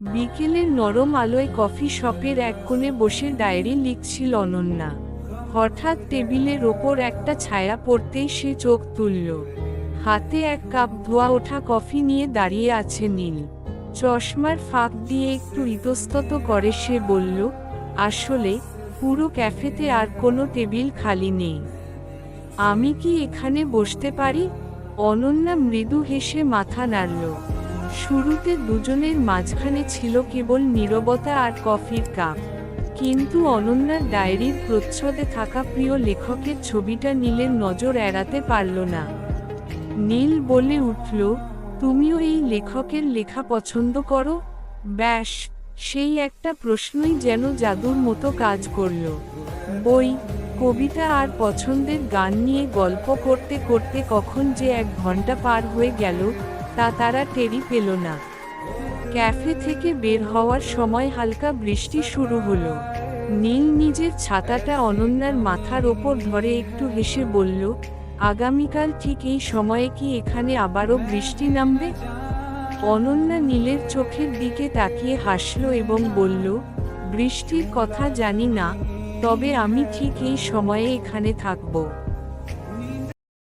বিকেলের নরম আলোয় কফি শপের এক কোণে বসে ডায়েরি লিখছিল অনন্যা। হঠাৎ টেবিলের ওপর একটা ছায়া পড়তেই সে চোখ তুলল। হাতে এক কাপ ধোয়া ওঠা কফি নিয়ে দাঁড়িয়ে আছে নীল। চশমার ফাঁক দিয়ে একটু ইতস্তত করে সে বলল, আসলে পুরো ক্যাফেতে আর কোনো টেবিল খালি নেই। আমি কি এখানে বসতে পারি? অনন্যা মৃদু হেসে মাথা নাড়ল। শুরুতে দুজনের মাঝখানে ছিল কেবল নীরবতা আর কফির কাপ, কিন্তু অনন্যার ডায়েরির প্রচ্ছদে থাকা প্রিয় লেখকের ছবিটা নীলের নজর এড়াতে পারল না। নীল বলে উঠল, তুমিও এই লেখকের লেখা পছন্দ করো? ব্যাস, সেই একটা প্রশ্নই যেন জাদুর মতো কাজ করল। বই, কবিতা আর পছন্দের গান নিয়ে গল্প করতে করতে কখন যে 1 ঘন্টা পার হয়ে গেল তা তারা টেরই পেল না। ক্যাফে থেকে বের হওয়ার সময় হালকা বৃষ্টি শুরু হলো। নীল নিজের ছাতাটা অনন্যার মাথার ওপর ধরে একটু হেসে বলল, আগামীকাল ঠিক এই সময়ে কি এখানে আবারও বৃষ্টি নামবে? অনন্যা নীলের চোখের দিকে তাকিয়ে হাসল এবং বলল, বৃষ্টির কথা জানি না, তবে আমি ঠিক এই সময়ে এখানে থাকব।